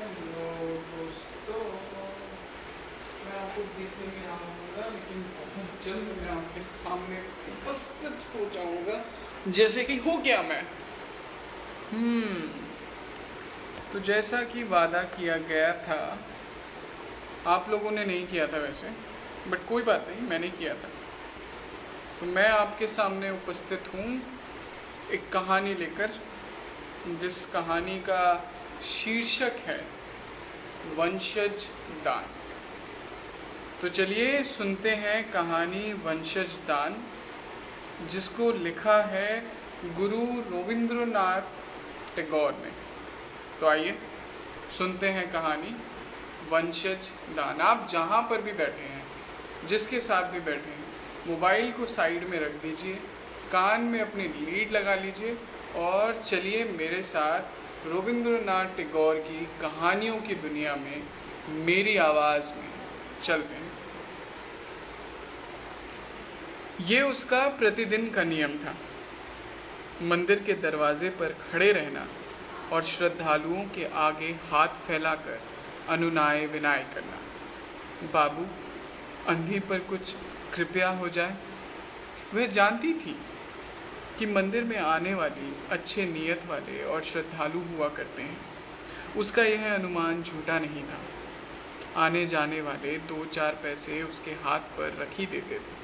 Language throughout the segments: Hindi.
हेलो दोस्तों, मैं आपको देखने में आऊँगा, लेकिन बहुत जल्द मैं आपके सामने उपस्थित हो जाऊँगा, जैसे कि हो गया मैं। तो जैसा कि वादा किया गया था, आप लोगों ने नहीं किया था वैसे, बट कोई बात नहीं, मैंने किया था। तो मैं आपके सामने उपस्थित हूँ एक कहानी लेकर, जिस कहानी का शीर्षक है वंशज दान। तो चलिए सुनते हैं कहानी वंशज दान, जिसको लिखा है गुरु रविंद्रनाथ टैगोर ने। तो आइए सुनते हैं कहानी वंशज दान। आप जहाँ पर भी बैठे हैं, जिसके साथ भी बैठे हैं, मोबाइल को साइड में रख दीजिए, कान में अपनी लीड लगा लीजिए और चलिए मेरे साथ रविंद्रनाथ टैगोर की कहानियों की दुनिया में मेरी आवाज़ में चलते हैं। ये उसका प्रतिदिन का नियम था, मंदिर के दरवाजे पर खड़े रहना और श्रद्धालुओं के आगे हाथ फैलाकर अनुनाय विनाय करना। बाबू, अंधी पर कुछ कृपया हो जाए। वह जानती थी कि मंदिर में आने वाली अच्छे नियत वाले और श्रद्धालु हुआ करते हैं। उसका यह अनुमान झूठा नहीं था। आने जाने वाले 2-4 पैसे उसके हाथ पर रख ही देते थे।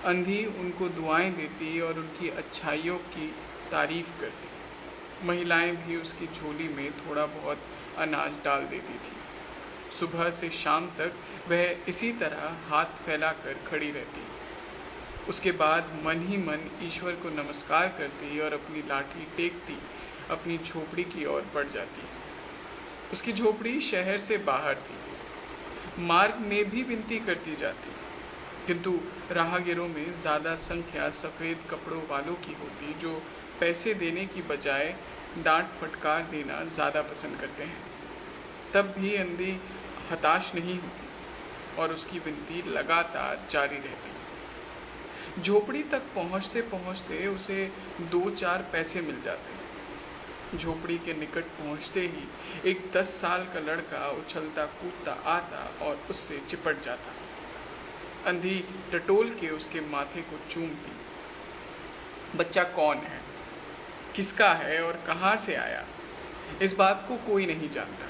अंधी उनको दुआएं देती और उनकी अच्छाइयों की तारीफ करती। महिलाएं भी उसकी झोली में थोड़ा बहुत अनाज डाल देती थी। सुबह से शाम तक वह इसी तरह हाथ फैलाकर खड़ी रहती। उसके बाद मन ही मन ईश्वर को नमस्कार करती और अपनी लाठी टेकती अपनी झोपड़ी की ओर बढ़ जाती। उसकी झोपड़ी शहर से बाहर थी। मार्ग में भी विनती करती जाती, किंतु राहगीरों में ज़्यादा संख्या सफ़ेद कपड़ों वालों की होती, जो पैसे देने की बजाय डांट फटकार देना ज़्यादा पसंद करते हैं। तब भी अंधी हताश नहीं होती और उसकी विनती लगातार जारी रहती। झोपड़ी तक पहुंचते पहुंचते उसे 2-4 पैसे मिल जाते। झोपड़ी के निकट पहुंचते ही एक 10 साल का लड़का उछलता कूदता आता और उससे चिपट जाता। अंधी टटोल के उसके माथे को चूमती। बच्चा कौन है, किसका है और कहाँ से आया, इस बात को कोई नहीं जानता।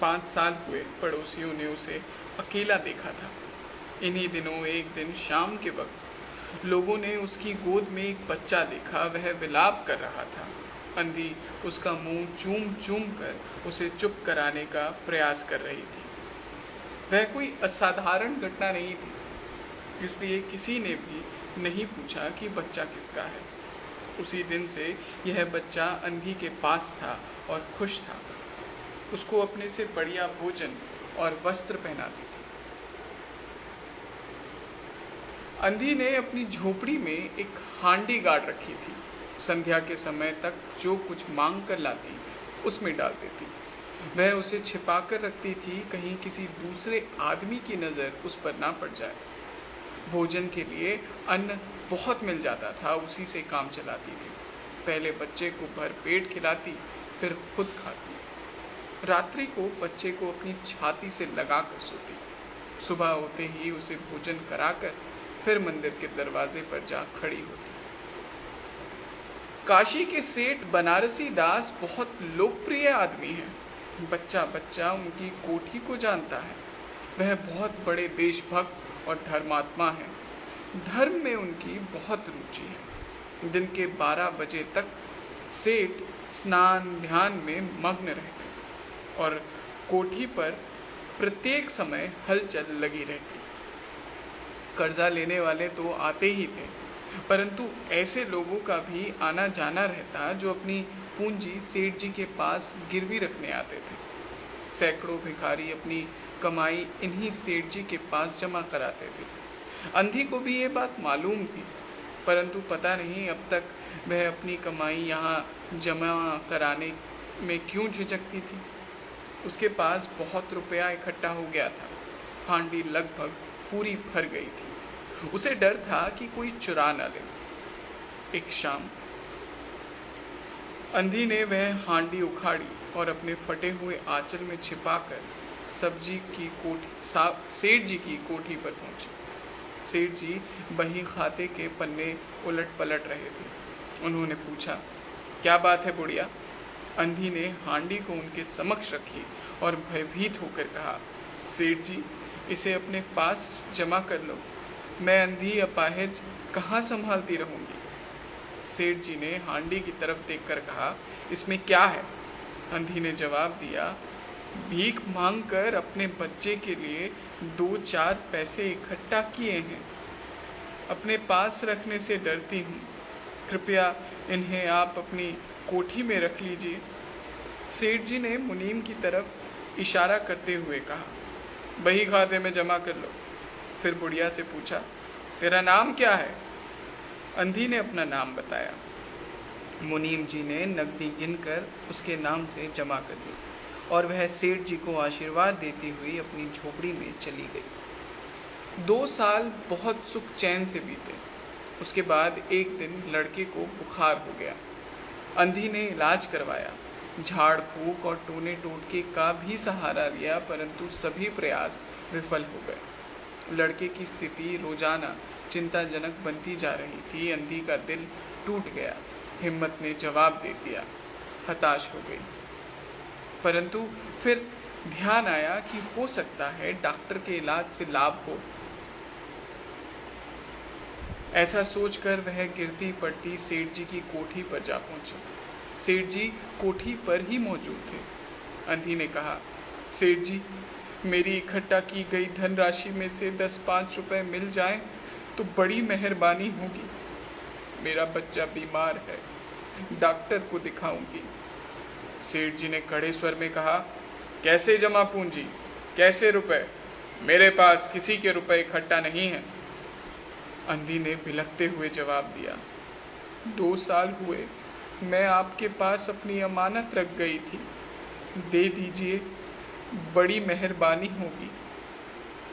5 साल हुए पड़ोसियों ने उसे अकेला देखा था। इन्हीं दिनों एक दिन शाम के वक्त लोगों ने उसकी गोद में एक बच्चा देखा। वह विलाप कर रहा था। अंधी उसका मुंह चूम चूम कर उसे चुप कराने का प्रयास कर रही थी। वह कोई असाधारण घटना नहीं थी, इसलिए किसी ने भी नहीं पूछा कि बच्चा किसका है। उसी दिन से यह बच्चा अंधी के पास था और खुश था। उसको अपने से बढ़िया भोजन और वस्त्र पहनाती थी। अंधी ने अपनी झोपड़ी में एक हांडी गाड़ रखी थी। संध्या के समय तक जो कुछ मांग कर लाती उसमें डाल देती। वह उसे छिपा कर रखती थी, कहीं किसी दूसरे आदमी की नज़र उस पर ना पड़ जाए। भोजन के लिए अन्न बहुत मिल जाता था, उसी से काम चलाती थी। पहले बच्चे को भर पेट खिलाती, फिर खुद खाती। रात्रि को बच्चे को अपनी छाती से लगा कर सोती। सुबह होते ही उसे भोजन कराकर फिर मंदिर के दरवाजे पर जा खड़ी होती। काशी के सेठ बनारसी दास बहुत लोकप्रिय आदमी हैं। बच्चा बच्चा उनकी कोठी को जानता है। वह बहुत बड़े देशभक्त और धर्मात्मा हैं। धर्म में उनकी बहुत रुचि है। दिन के 12 बजे तक सेठ स्नान ध्यान में मग्न रहते और कोठी पर प्रत्येक समय हलचल लगी रहती। कर्जा लेने वाले तो आते ही थे, परंतु ऐसे लोगों का भी आना जाना रहता जो अपनी पूंजी सेठ जी के पास गिरवी रखने आते थे। सैकड़ों भिखारी अपनी कमाई इन्हीं सेठ जी के पास जमा कराते थे। अंधी को भी ये बात मालूम थी, परंतु पता नहीं अब तक वह अपनी कमाई यहाँ जमा कराने में क्यों झिझकती थी। उसके पास बहुत रुपया इकट्ठा हो गया था। हांडी लगभग पूरी भर गई थी। उसे डर था कि कोई चुरा न ले। एक शाम अंधी ने वह हांडी उखाड़ी और अपने फटे हुए आंचल में छिपाकर सेठ जी की कोठी पर पहुंची। सेठ जी बही खाते के पन्ने उलट पलट रहे थे। उन्होंने पूछा, क्या बात है बुढ़िया? अंधी ने हांडी को उनके समक्ष रखी और भयभीत होकर कहा, सेठ जी, इसे अपने पास जमा कर लो। मैं अंधी अपाहिज कहाँ संभालती रहूंगी? सेठ जी ने हांडी की तरफ देखकर कहा, इसमें क्या है? अंधी ने जवाब दिया, भीख मांगकर अपने बच्चे के लिए 2-4 पैसे इकट्ठा किए हैं। अपने पास रखने से डरती हूँ। कृपया इन्हें आप अपनी कोठी में रख लीजिए। सेठ जी ने मुनीम की तरफ इशारा करते हुए कहा, बही खाते में जमा कर लो। फिर बुढ़िया से पूछा, तेरा नाम क्या है? अंधी ने अपना नाम बताया। मुनीम जी ने नकदी गिनकर उसके नाम से जमा कर दी और वह सेठ जी को आशीर्वाद देती हुई अपनी झोपड़ी में चली गई। 2 साल बहुत सुख चैन से बीते। उसके बाद एक दिन लड़के को बुखार हो गया। अंधी ने इलाज करवाया, झाड़ फूक और टोने टोटके का भी सहारा लिया, परंतु सभी प्रयास विफल हो गए। लड़के की स्थिति रोजाना चिंताजनक बनती जा रही थी। अंधी का दिल टूट गया। हिम्मत ने जवाब दे दिया, हताश हो गई। परंतु फिर ध्यान आया कि हो सकता है डॉक्टर के इलाज से लाभ हो। ऐसा सोचकर वह गिरती पड़ती सेठ जी की कोठी पर जा पहुंची। सेठ जी कोठी पर ही मौजूद थे। अंधी ने कहा, सेठ जी, मेरी इकट्ठा की गई धनराशि में से 10-5 रुपए मिल जाएं तो बड़ी मेहरबानी होगी। मेरा बच्चा बीमार है, डॉक्टर को दिखाऊंगी। सेठ जी ने कड़े स्वर में कहा, कैसे जमा पूंजी, कैसे रुपए? मेरे पास किसी के रुपए इकट्ठा नहीं है। अंधी ने बिलखते हुए जवाब दिया, 2 साल हुए मैं आपके पास अपनी अमानत रख गई थी, दे दीजिए, बड़ी मेहरबानी होगी।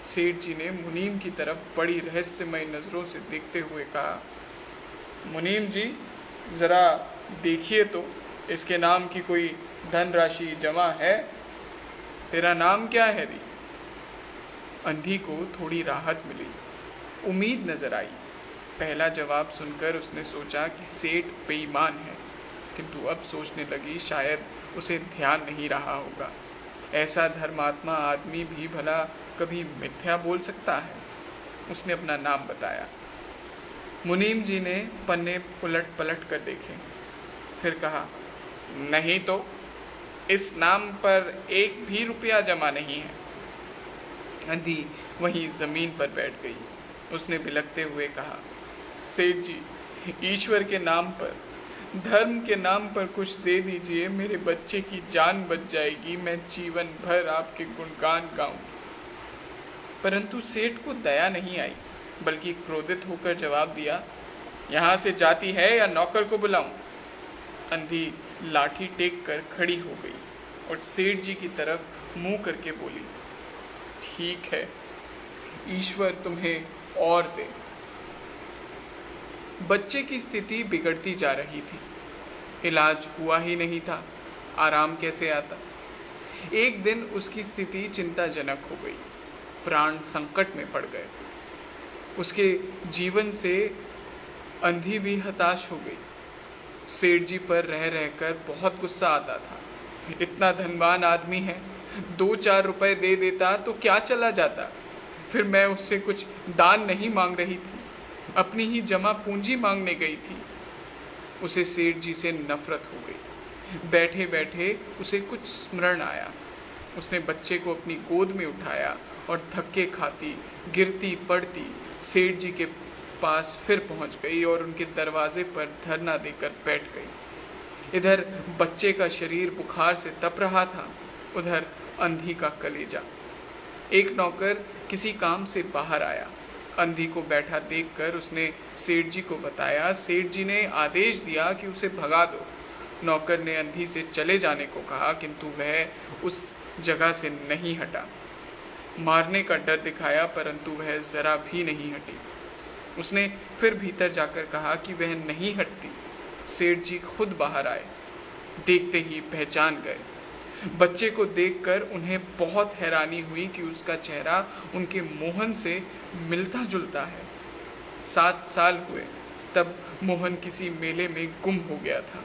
सेठ जी ने मुनीम की तरफ बड़ी रहस्यमय नजरों से देखते हुए कहा, मुनीम जी, जरा देखिए तो इसके नाम की कोई धनराशि जमा है? तेरा नाम क्या है री? अंधी को थोड़ी राहत मिली, उम्मीद नजर आई। पहला जवाब सुनकर उसने सोचा कि सेठ बेईमान है, किंतु अब सोचने लगी शायद उसे ध्यान नहीं रहा होगा। ऐसा धर्मात्मा आदमी भी भला कभी मिथ्या बोल सकता है? उसने अपना नाम बताया। मुनीम जी ने पन्ने उलट पलट कर देखे, फिर कहा, नहीं तो इस नाम पर 1 भी रुपया जमा नहीं है। अंधी वहीं जमीन पर बैठ गई। उसने बिलखते हुए कहा, सेठ जी, ईश्वर के नाम पर, धर्म के नाम पर कुछ दे दीजिए, मेरे बच्चे की जान बच जाएगी, मैं जीवन भर आपके गुणगान गाऊंगी। परंतु सेठ को दया नहीं आई, बल्कि क्रोधित होकर जवाब दिया, यहाँ से जाती है या नौकर को बुलाऊं? अंधी लाठी टेक कर खड़ी हो गई और सेठ जी की तरफ मुंह करके बोली, ठीक है, ईश्वर तुम्हें और दे। बच्चे की स्थिति बिगड़ती जा रही थी। इलाज हुआ ही नहीं था, आराम कैसे आता? एक दिन उसकी स्थिति चिंताजनक हो गई। प्राण संकट में पड़ गए। उसके जीवन से अंधी भी हताश हो गई। सेठ जी पर रह रहकर बहुत गुस्सा आता था। इतना धनवान आदमी है, 2-4 रुपए दे देता तो क्या चला जाता? फिर मैं उससे कुछ दान नहीं मांग रही थी, अपनी ही जमा पूंजी मांगने गई थी। उसे सेठ जी से नफरत हो गई। बैठे बैठे उसे कुछ स्मरण आया। उसने बच्चे को अपनी गोद में उठाया और धक्के खाती, गिरती पड़ती सेठ जी के पास फिर पहुंच गई और उनके दरवाजे पर धरना देकर बैठ गई। इधर बच्चे का शरीर बुखार से तप रहा था, उधर अंधी का कलेजा। एक नौकर किसी काम से बाहर आया। अंधी को बैठा देखकर उसने सेठ जी को बताया। सेठ जी ने आदेश दिया कि उसे भगा दो। नौकर ने अंधी से चले जाने को कहा, किंतु वह उस जगह से नहीं हटा। मारने का डर दिखाया, परंतु वह जरा भी नहीं हटी। उसने फिर भीतर जाकर कहा कि वह नहीं हटती। सेठ जी खुद बाहर आए। देखते ही पहचान गए। बच्चे को देखकर उन्हें बहुत हैरानी हुई कि उसका चेहरा उनके मोहन से मिलता जुलता है। 7 साल हुए तब मोहन किसी मेले में गुम हो गया था।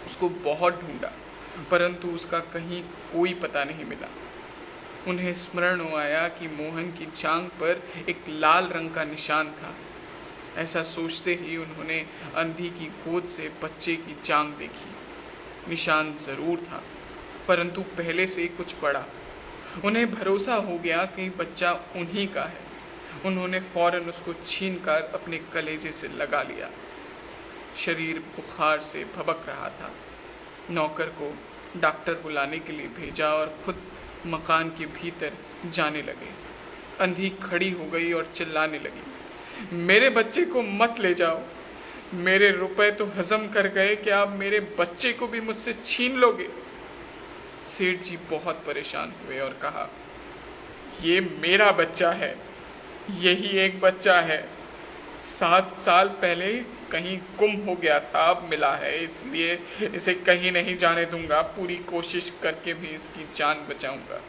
उसको बहुत ढूंढा परंतु उसका कहीं कोई पता नहीं मिला। उन्हें स्मरण आया कि मोहन की जांघ पर एक लाल रंग का निशान था। ऐसा सोचते ही उन्होंने अंधी की गोद से बच्चे की जांघ देखी। निशान जरूर था परंतु पहले से कुछ बड़ा। उन्हें भरोसा हो गया कि बच्चा उन्हीं का है। उन्होंने फौरन उसको छीनकर अपने कलेजे से लगा लिया। शरीर बुखार से भभक रहा था। नौकर को डॉक्टर बुलाने के लिए भेजा और खुद मकान के भीतर जाने लगे। अंधी खड़ी हो गई और चिल्लाने लगी, मेरे बच्चे को मत ले जाओ। मेरे रुपए तो हजम कर गए कि आप मेरे बच्चे को भी मुझसे छीन लोगे। सेठ जी बहुत परेशान हुए और कहा, ये मेरा बच्चा है, यही एक बच्चा है। 7 साल पहले कहीं गुम हो गया था, अब मिला है, इसलिए इसे कहीं नहीं जाने दूंगा। पूरी कोशिश करके भी इसकी जान बचाऊंगा।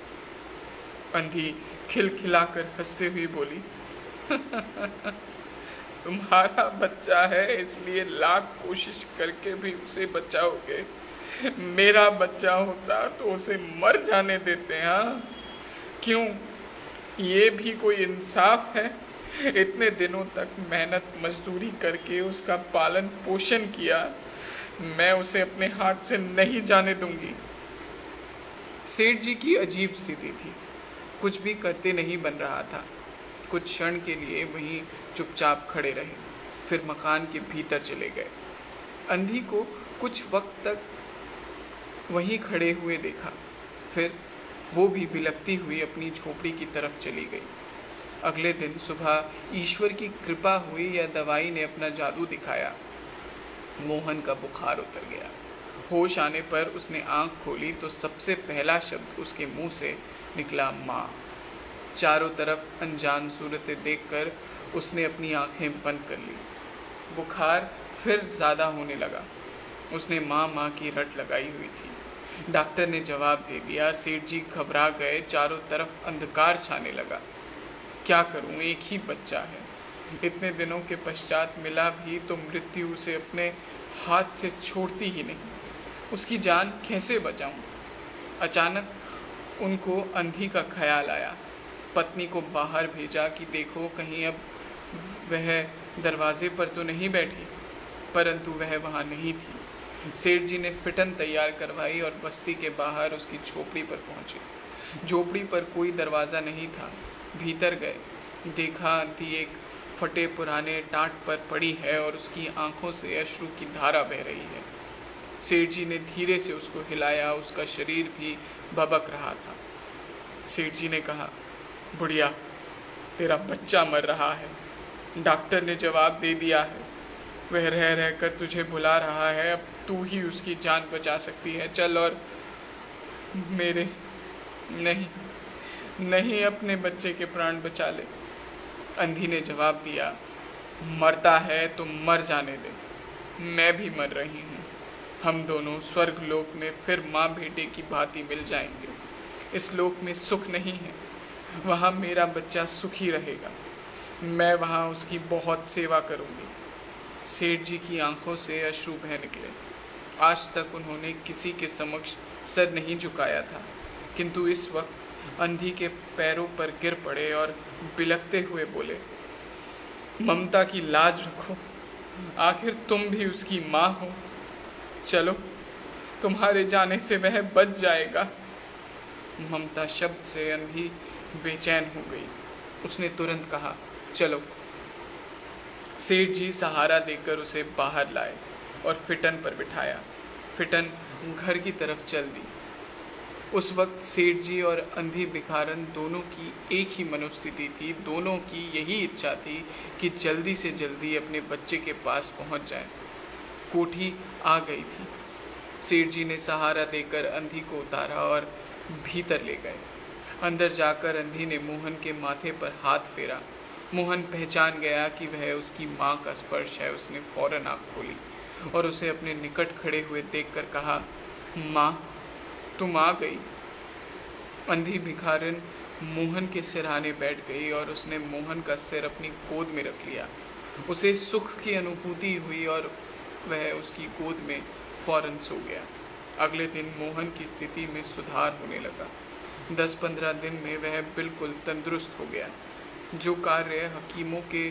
अंधी खिलखिलाकर हंसते हुए बोली, तुम्हारा बच्चा है इसलिए लाख कोशिश करके भी उसे बचाओगे। मेरा बच्चा होता तो उसे मर जाने देते। हाँ, क्यों, ये भी कोई इंसाफ है? इतने दिनों तक मेहनत मजदूरी करके उसका पालन पोषण किया, मैं उसे अपने हाथ से नहीं जाने दूंगी। सेठ जी की अजीब स्थिति थी। कुछ भी करते नहीं बन रहा था। कुछ क्षण के लिए वहीं चुपचाप खड़े रहे, फिर मकान के भीतर चले गए। अंधी को कुछ वक्त तक वहीं खड़े हुए देखा, फिर वो भी बिलखती हुई अपनी झोपड़ी की तरफ चली गई। अगले दिन सुबह ईश्वर की कृपा हुई या दवाई ने अपना जादू दिखाया। मोहन का बुखार उतर गया। होश आने पर उसने आंख खोली तो सबसे पहला शब्द उसके मुंह से निकला, माँ। चारों तरफ अनजान सूरतें देखकर उसने अपनी आंखें बंद कर ली। बुखार फिर ज़्यादा होने लगा। उसने माँ माँ की रट लगाई हुई थी। डॉक्टर ने जवाब दे दिया। सेठ जी घबरा गए। चारों तरफ अंधकार छाने लगा। क्या करूं, एक ही बच्चा है, इतने दिनों के पश्चात मिला भी तो मृत्यु उसे अपने हाथ से छोड़ती ही नहीं। उसकी जान कैसे बचाऊं? अचानक उनको अंधी का ख्याल आया। पत्नी को बाहर भेजा कि देखो कहीं अब वह दरवाजे पर तो नहीं बैठी, परंतु वह वहाँ नहीं थी। सेठ जी ने फिटन तैयार करवाई और बस्ती के बाहर उसकी झोपड़ी पर पहुँचे। झोपड़ी पर कोई दरवाज़ा नहीं था। भीतर गए, देखा अंधी एक फटे पुराने टाट पर पड़ी है और उसकी आंखों से अश्रु की धारा बह रही है। सेठ जी ने धीरे से उसको हिलाया। उसका शरीर भी भबक रहा था। सेठ जी ने कहा, बुढ़िया, तेरा बच्चा मर रहा है। डॉक्टर ने जवाब दे दिया है, वह रह रह कर तुझे बुला रहा है। अब तू ही उसकी जान बचा सकती है। चल और मेरे नहीं अपने बच्चे के प्राण बचा ले। अंधी ने जवाब दिया, मरता है तो मर जाने दे, मैं भी मर रही हूँ। हम दोनों स्वर्ग लोक में फिर माँ बेटे की भांति मिल जाएंगे। इस लोक में सुख नहीं है, वहाँ मेरा बच्चा सुखी रहेगा। मैं वहाँ उसकी बहुत सेवा करूँगी। सेठ जी की आंखों से अश्रु बह निकले। आज तक उन्होंने किसी के समक्ष सर नहीं झुकाया था, किंतु इस वक्त अंधी के पैरों पर गिर पड़े और बिलखते हुए बोले, ममता की लाज रखो, आखिर तुम भी उसकी माँ हो। चलो, तुम्हारे जाने से वह बच जाएगा। ममता शब्द से अंधी बेचैन हो गई। उसने तुरंत कहा, चलो। सेठ जी सहारा देकर उसे बाहर लाए और फिटन पर बिठाया। फिटन घर की तरफ चल दी। उस वक्त सेठ जी और अंधी भिखारन दोनों की एक ही मनोस्थिति थी। दोनों की यही इच्छा थी कि जल्दी से जल्दी अपने बच्चे के पास पहुंच जाए। कोठी आ गई थी। सेठ जी ने सहारा देकर अंधी को उतारा और भीतर ले गए। अंदर जाकर अंधी ने मोहन के माथे पर हाथ फेरा। मोहन पहचान गया कि वह उसकी माँ का स्पर्श है। उसने फौरन आँख खोली। और उसे अपने निकट खड़े हुए देखकर कहा, माँ तुम आ गई। अंधी भिखारिन मोहन के सिरहाने बैठ गई और उसने मोहन का सिर अपनी गोद में रख लिया। उसे सुख की अनुभूति हुई और वह उसकी गोद में फौरन सो गया। अगले दिन मोहन की स्थिति में सुधार होने लगा। 10-15 दिन में वह बिल्कुल तंदुरुस्त हो गया। जो कार्य हकीमों के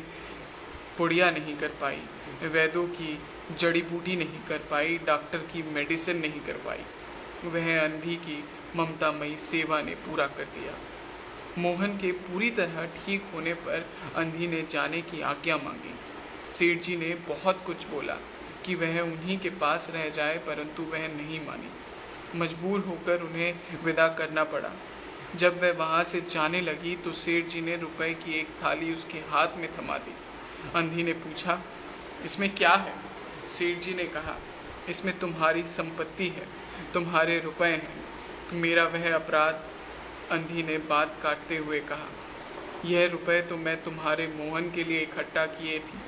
पुड़िया नहीं कर पाई, वैद्यों की जड़ी बूटी नहीं कर पाई, डॉक्टर की मेडिसिन नहीं कर पाई, वह अंधी की ममतामयी सेवा ने पूरा कर दिया। मोहन के पूरी तरह ठीक होने पर अंधी ने जाने की आज्ञा मांगी। सेठ जी ने बहुत कुछ बोला कि वह उन्हीं के पास रह जाए, परंतु वह नहीं मानी। मजबूर होकर उन्हें विदा करना पड़ा। जब वह वहाँ से जाने लगी तो सेठ जी ने रुपए की एक थाली उसके हाथ में थमा दी। अंधी ने पूछा, इसमें क्या है? सेठ जी ने कहा, इसमें तुम्हारी संपत्ति है, तुम्हारे रुपए हैं, मेरा वह अपराध। अंधी ने बात काटते हुए कहा, यह रुपए तो मैं तुम्हारे मोहन के लिए इकट्ठा किए थी,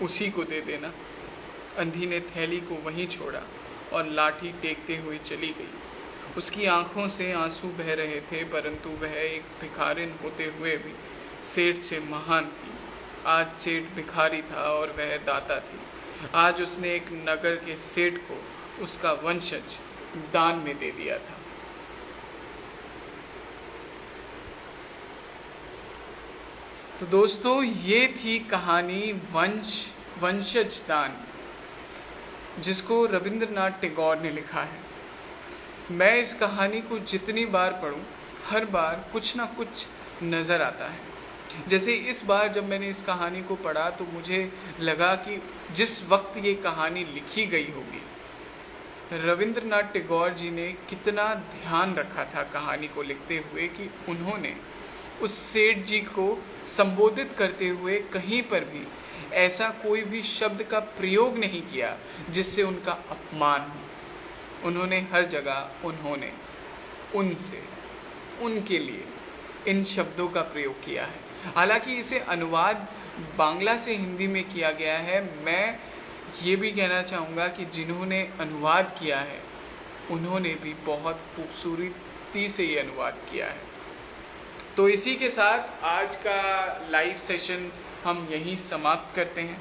उसी को दे देना। अंधी ने थैली को वहीं छोड़ा और लाठी टेकते हुए चली गई। उसकी आंखों से आंसू बह रहे थे, परंतु वह एक भिखारिन होते हुए भी सेठ से महान थी। आज सेठ भिखारी था और वह दाता थी। आज उसने एक नगर के सेठ को उसका वंशज दान में दे दिया था। तो दोस्तों, ये थी कहानी वंशज दान, जिसको रविंद्रनाथ टैगोर ने लिखा है। मैं इस कहानी को जितनी बार पढूं, हर बार कुछ ना कुछ नज़र आता है। जैसे इस बार जब मैंने इस कहानी को पढ़ा तो मुझे लगा कि जिस वक्त ये कहानी लिखी गई होगी, रविंद्रनाथ टैगोर जी ने कितना ध्यान रखा था कहानी को लिखते हुए कि उन्होंने उस सेठ जी को संबोधित करते हुए कहीं पर भी ऐसा कोई भी शब्द का प्रयोग नहीं किया जिससे उनका अपमान हो। उन्होंने हर जगह उन्होंने, उनसे, उनके लिए इन शब्दों का प्रयोग किया है। हालांकि इसे अनुवाद बांग्ला से हिंदी में किया गया है। मैं ये भी कहना चाहूँगा कि जिन्होंने अनुवाद किया है उन्होंने भी बहुत खूबसूरती से ये अनुवाद किया है। तो इसी के साथ आज का लाइव सेशन हम यहीं समाप्त करते हैं।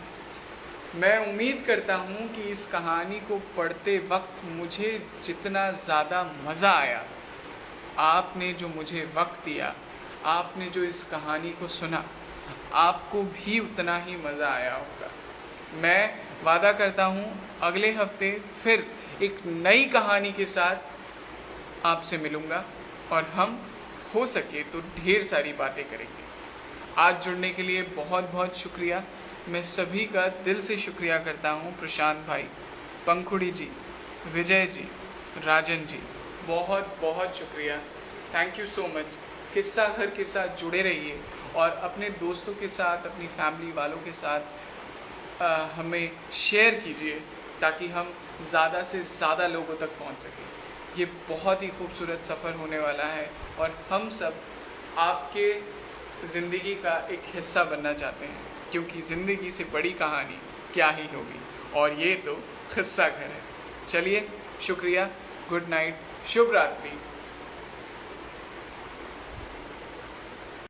मैं उम्मीद करता हूँ कि इस कहानी को पढ़ते वक्त मुझे जितना ज़्यादा मज़ा आया, आपने जो मुझे वक्त दिया, आपने जो इस कहानी को सुना, आपको भी उतना ही मज़ा आया होगा। मैं वादा करता हूँ अगले हफ्ते फिर एक नई कहानी के साथ आपसे मिलूँगा और हम हो सके तो ढेर सारी बातें करेंगे। आज जुड़ने के लिए बहुत बहुत शुक्रिया। मैं सभी का दिल से शुक्रिया करता हूँ। प्रशांत भाई, पंखुड़ी जी, विजय जी, राजन जी, बहुत बहुत शुक्रिया। Thank you so much. किस्सा घर के साथ जुड़े रहिए और अपने दोस्तों के साथ, अपनी फैमिली वालों के साथ हमें शेयर कीजिए ताकि हम ज़्यादा से ज़्यादा लोगों तक पहुँच सकें। ये बहुत ही खूबसूरत सफ़र होने वाला है और हम सब आपके ज़िंदगी का एक हिस्सा बनना चाहते हैं, क्योंकि ज़िंदगी से बड़ी कहानी क्या ही होगी, और ये तो किस्सा घर है। चलिए, शुक्रिया, गुड नाइट, शुभ रात्रि।